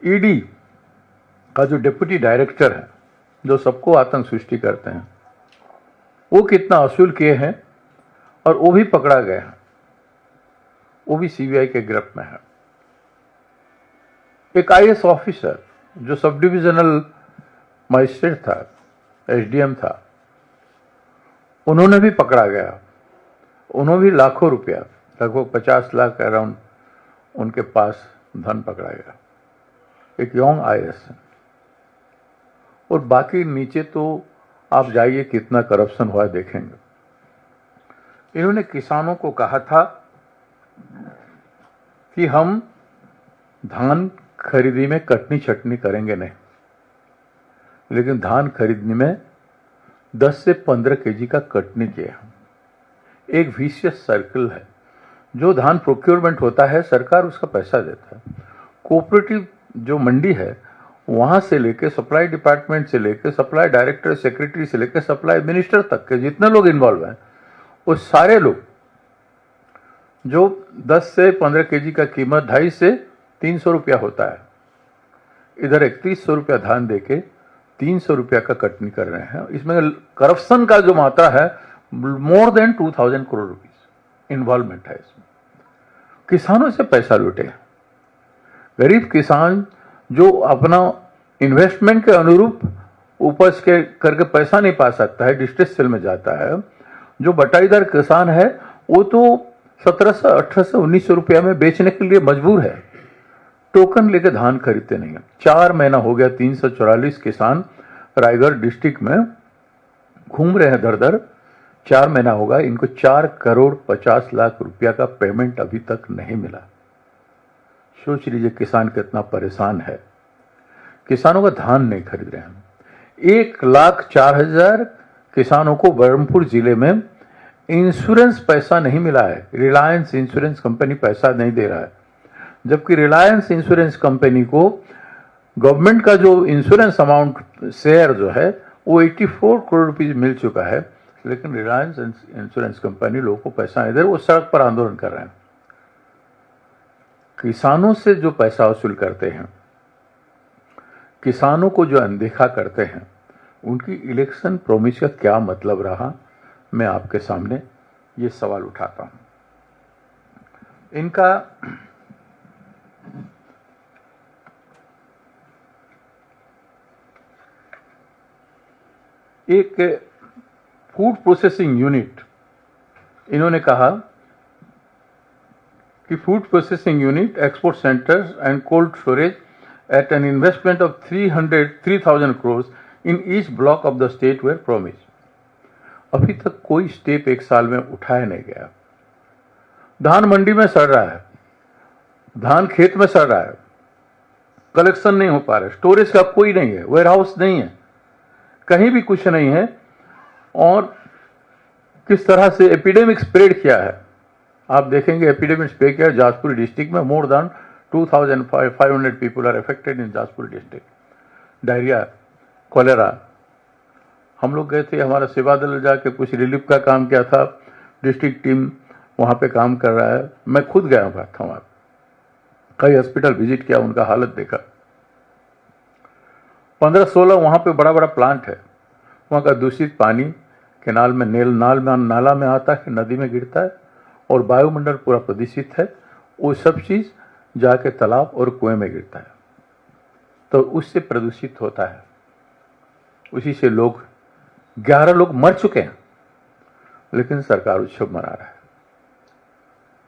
ED का जो deputy director है, जो सबको आतंक सृष्टि करते हैं, वो कितना वसूल किए हैं और वो भी पकड़ा गया है, वो भी सीबीआई के गिरफ्त में है। एक आईएएस ऑफिसर जो सब डिविजनल मजिस्ट्रेट था, एसडीएम था, उन्होंने भी पकड़ा गया। उन्होंने भी लाखों रुपया, लगभग 50 लाख अराउंड उनके पास धन पकड़ा गया। एक यंग आईएएस है। और बाकी नीचे तो आप जाइए कितना करप्शन हुआ देखेंगे। इन्होंने किसानों को कहा था कि हम धान खरीदी में कटनी छटनी करेंगे नहीं, लेकिन धान खरीदने में 10 से 15 केजी का कटनी किया। एक विशियस सर्कल है। जो धान प्रोक्योरमेंट होता है, सरकार उसका पैसा देता है। कोऑपरेटिव जो मंडी है, वहां से लेके सप्लाई डिपार्टमेंट से लेके सप्लाई डायरेक्टर, सेक्रेटरी से लेके सप्लाई मिनिस्टर तक के जितने लोग इन्वॉल्व हैं, वो सारे लोग जो 10 से 15 केजी का कीमत 250 से 300 रुपया होता है, इधर 3100 रुपया धान देके 300 रुपया का कटनी कर रहे हैं। इसमें करप्शन का जो मात्रा है, more than 2000 crore rupees involvement है इसमें। किसानों से पैसा लूटे। गरीब किसान जो अपना इन्वेस्टमेंट के अनुरूप उपज के करके पैसा नहीं पा सकता है, डिस्ट्रेस सेल में जाता है। जो बटाईदार किसान है, वो तो 1700, 1800, 1900 रुपया में बेचने के लिए मजबूर है। टोकन लेके धान खरीदते नहीं है। 4 महीना हो गया, 344 किसान रायगढ़ डिस्ट्रिक्ट में घूम रहे हैं दर दर। 4 महीना होगा, इनको 4 करोड़ 50 लाख रुपया का पेमेंट अभी तक नहीं मिला। सोच लीजिए किसान कितना परेशान है। किसानों का धान नहीं खरीद रहे हैं। 1,04,000 किसानों को बरहमपुर जिले में इंश्योरेंस पैसा नहीं मिला है। रिलायंस इंश्योरेंस कंपनी पैसा नहीं दे रहा है, जबकि रिलायंस इंश्योरेंस कंपनी को गवर्नमेंट का जो इंश्योरेंस अमाउंट शेयर जो है वो 84 करोड़ रुपीज मिल चुका है, लेकिन रिलायंस इंश्योरेंस कंपनी लोगों को पैसा नहीं दे रही। वो सड़क पर आंदोलन कर रहे हैं। किसानों से जो पैसा वसूल करते हैं, किसानों को जो अनदेखा करते हैं, उनकी इलेक्शन प्रॉमिस का क्या मतलब रहा, मैं आपके सामने ये सवाल उठाता हूं। इनका एक फूड प्रोसेसिंग यूनिट, इन्होंने कहा कि food processing unit, export centres and cold storage at an investment of 3,000 crores in each block of the state were promise. अभी तक कोई स्टेप 1 साल में उठाया नहीं गया। धान मंडी में सड़ रहा है, धान खेत में सड़ रहा है, कलेक्शन नहीं हो पा रहा है, स्टोरेज का कोई नहीं है, वेयर हाउस नहीं है, कहीं भी कुछ नहीं है। और किस तरह से एपिडेमिक स्प्रेड किया है आप देखेंगे। एपिडेमिक स्प्रेड किया जाजपुर डिस्ट्रिक्ट में। More than 2,500 people are affected in Jajpur district. Diarrhoea, cholera. हम लोग गए थे, हमारा सेवा दल जाके कुछ रिलीफ का काम किया था। डिस्ट्रिक्ट टीम वहाँ पे काम कर रहा है। मैं खुद गया था वहाँ, कई हॉस्पिटल विजिट किया, उनका हालत देखा। 15-16 वहाँ पे बड़ा बड़ा प्लांट है। वहाँ का दूषित पानी केनाल में, नाला में आता है, नदी में गिरता है, और वायुमंडल पूरा प्रदूषित है। वो सब चीज़ जाके तालाब और कुएं में गिरता है, तो उससे प्रदूषित होता है। उसी से 11 लोग मर चुके हैं, लेकिन सरकार उत्सव मना रहा है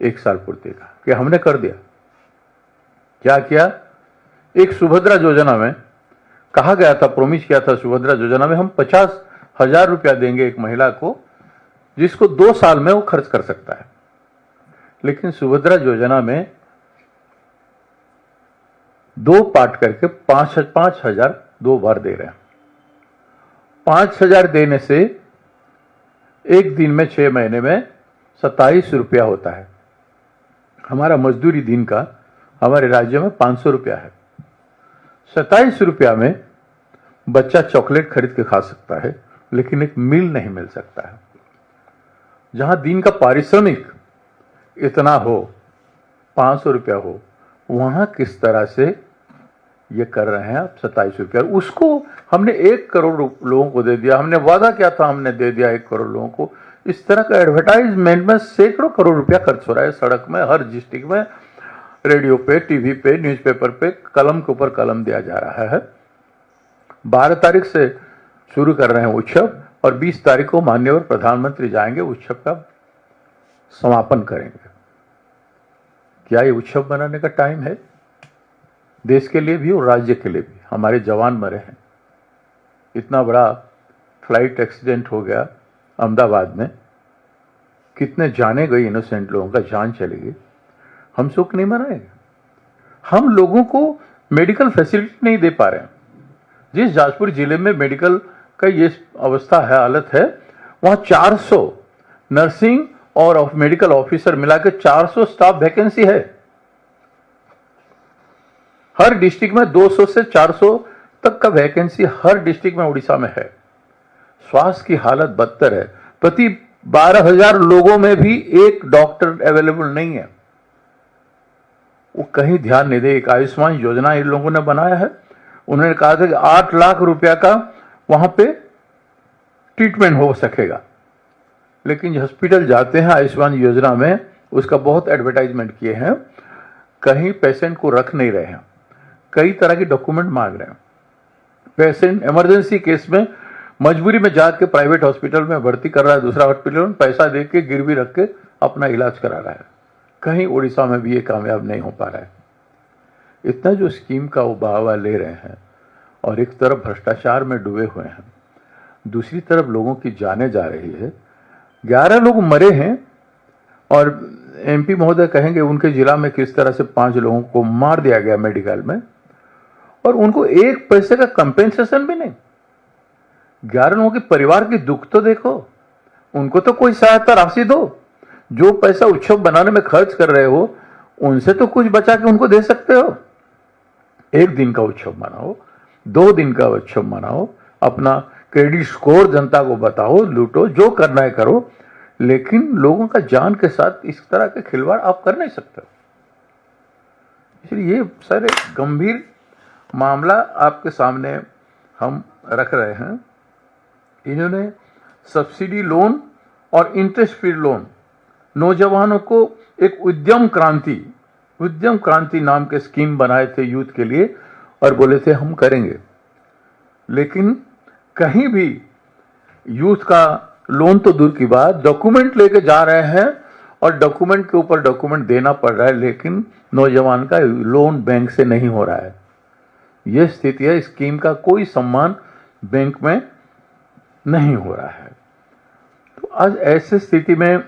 1 साल पूर्ति का कि हमने कर दिया। क्या किया? एक सुभद्रा योजना में कहा गया था, प्रॉमिस किया था, सुभद्रा योजना में हम 50,000 रुपया देंगे एक महिला को, जिसको 2 साल में वो खर्च कर सकता है। लेकिन सुभद्रा योजना में 2 पार्ट करके 5,000 2 बार दे रहे हैं। 5,000 देने से एक दिन में 6 महीने में 27 रुपया होता है। हमारा मजदूरी दिन का हमारे राज्य में 500 रुपया है। 27 रुपया में बच्चा चॉकलेट खरीद के खा सकता है, लेकिन एक मील नहीं मिल सकता है। जहां दिन का पारिश्रमिक इतना हो, 500 रुपया हो, वहां किस तरह से ये कर रहे हैं आप 27 रुपया, उसको हमने 1 करोड़ लोगों को दे दिया, हमने वादा किया था, हमने दे दिया 1 करोड़ लोगों को। इस तरह का एडवर्टाइजमेंट में सैकड़ों करोड़ रुपया खर्च हो रहा है सड़क में, हर डिस्ट्रिक्ट में, रेडियो पे, टीवी पे, न्यूज़पेपर पे, कलम के ऊपर कलम दिया जा रहा है। 12 तारीख से शुरू कर रहे हैं उत्सव और 20 तारीख को माननीय प्रधानमंत्री जाएंगे, उत्सव का समापन करेंगे। क्या ये उत्सव मनाने का टाइम है? देश के लिए भी और राज्य के लिए भी। हमारे जवान मरे हैं, इतना बड़ा फ्लाइट एक्सीडेंट हो गया अहमदाबाद में, कितने जाने गए, इनोसेंट लोगों का जान चली गई। हम सुख नहीं मनाएंगे? हम लोगों को मेडिकल फैसिलिटी नहीं दे पा रहे हैं। जिस जाजपुर जिले में मेडिकल का ये अवस्था है, हालत है, वहां 400 नर्सिंग और मेडिकल ऑफिसर मिलाकर 400 स्टाफ वैकेंसी है। हर डिस्ट्रिक्ट में 200 से 400 तक का वैकेंसी हर डिस्ट्रिक्ट में उड़ीसा में है। स्वास्थ्य की हालत बदतर है। प्रति 12,000 लोगों में भी एक डॉक्टर अवेलेबल नहीं है। वो कहीं ध्यान नहीं दे। एक आयुष्मान योजना इन लोगों ने बनाया है, उन्होंने कहा था कि 8 लाख रुपया का वहां पे ट्रीटमेंट हो सकेगा, लेकिन हॉस्पिटल जाते हैं आयुष्मान योजना में, उसका बहुत एडवर्टाइजमेंट किए हैं, कहीं पेशेंट को रख नहीं रहे हैं, कई तरह के डॉक्यूमेंट मांग रहे हैं। पेशेंट इमरजेंसी केस में मजबूरी में जाके प्राइवेट हॉस्पिटल में भर्ती कर रहा है, दूसरा हॉस्पिटल में पैसा दे के गिरवी रख के अपना इलाज करा रहा है। कहीं उड़ीसा में भी ये कामयाब नहीं हो पा रहा है। इतना जो स्कीम का वो बहावा ले रहे हैं और एक तरफ भ्रष्टाचार में डूबे हुए हैं, दूसरी तरफ लोगों की जाने जा रही है। 11 लोग मरे हैं और एमपी महोदय कहेंगे उनके जिला में किस तरह से 5 लोगों को मार दिया गया मेडिकल में, और उनको 1 पैसे का कंपेंसेशन भी नहीं। 11 लोगों के परिवार की दुख तो देखो, उनको तो कोई सहायता राशि दो। जो पैसा उत्सव बनाने में खर्च कर रहे हो, उनसे तो कुछ बचा के उनको दे सकते हो। 1 दिन का उत्सव मनाओ, 2 दिन का उत्सव मनाओ, अपना क्रेडिट स्कोर जनता को बताओ, लूटो, जो करना है करो, लेकिन लोगों का जान के साथ इस तरह के खिलवाड़ आप कर नहीं सकते। इसलिए ये सारे गंभीर मामला आपके सामने हम रख रहे हैं। इन्होंने सब्सिडी लोन और इंटरेस्ट फ्री लोन, नौजवानों को एक उद्यम क्रांति नाम के स्कीम बनाए थे यूथ के लिए, और बोले थे हम करेंगे, लेकिन कहीं भी यूथ का लोन तो दूर की बात, डॉक्यूमेंट लेके जा रहे हैं और डॉक्यूमेंट के ऊपर डॉक्यूमेंट देना पड़ रहा है, लेकिन नौजवान का लोन बैंक से नहीं हो रहा है। यह स्थिति है। स्कीम का कोई सम्मान बैंक में नहीं हो रहा है। तो आज ऐसी स्थिति में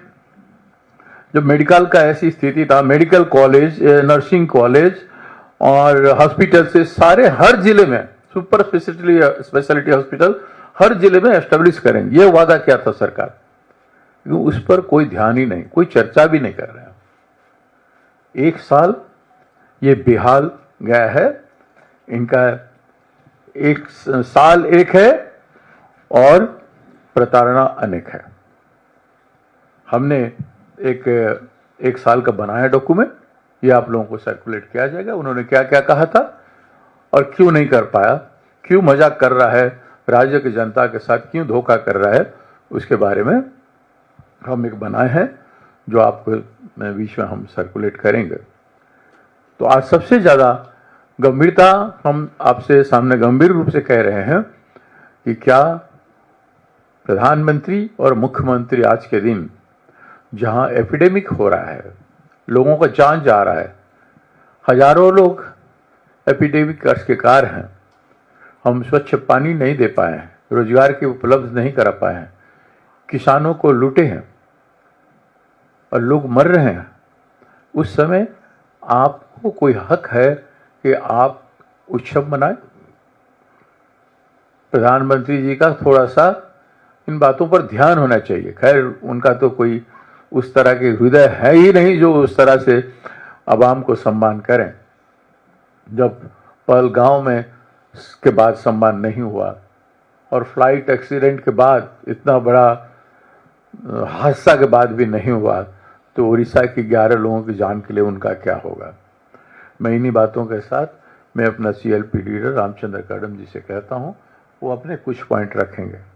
जो मेडिकल का ऐसी स्थिति था, मेडिकल कॉलेज, नर्सिंग कॉलेज और हॉस्पिटल से सारे हर जिले में सुपर स्पेशलिटी हॉस्पिटल हर जिले में एस्टेब्लिश करेंगे, ये वादा किया था सरकार। उस पर कोई ध्यान ही नहीं, कोई चर्चा भी नहीं कर रहा है। 1 साल ये बेहाल गया है इनका। 1 साल एक है और प्रताड़ना अनेक है। हमने एक साल का बनाया डॉक्यूमेंट, ये आप लोगों को सर्कुलेट किया जाएगा। उन्होंने क्या क्या कहा था और क्यों नहीं कर पाया, क्यों मजाक कर रहा है, राज्य की जनता के साथ क्यों धोखा कर रहा है, उसके बारे में हम एक बनाए हैं जो आपको बीच में हम सर्कुलेट करेंगे। तो आज सबसे ज़्यादा गंभीरता हम आपसे सामने गंभीर रूप से कह रहे हैं कि क्या प्रधानमंत्री और मुख्यमंत्री आज के दिन जहां एपिडेमिक हो रहा है, लोगों का जान जा रहा है, हजारों लोग एपिडेमिक का शिकार हैं, हम स्वच्छ पानी नहीं दे पाए हैं, रोजगार की उपलब्ध नहीं करा पाए हैं, किसानों को लूटे हैं और लोग मर रहे हैं, उस समय आपको कोई हक है कि आप उत्सव मनाएं? प्रधानमंत्री जी का थोड़ा सा इन बातों पर ध्यान होना चाहिए। खैर, उनका तो कोई उस तरह के हृदय है ही नहीं जो उस तरह से आवाम को सम्मान करें। जब पहलगांव में के बाद सम्मान नहीं हुआ और फ्लाइट एक्सीडेंट के बाद इतना बड़ा हादसा के बाद भी नहीं हुआ, तो उड़ीसा की 11 लोगों की जान के लिए उनका क्या होगा। मैं इन्हीं बातों के साथ मैं अपना CLP लीडर रामचंद्र कदम जी से कहता हूं, वो अपने कुछ पॉइंट रखेंगे।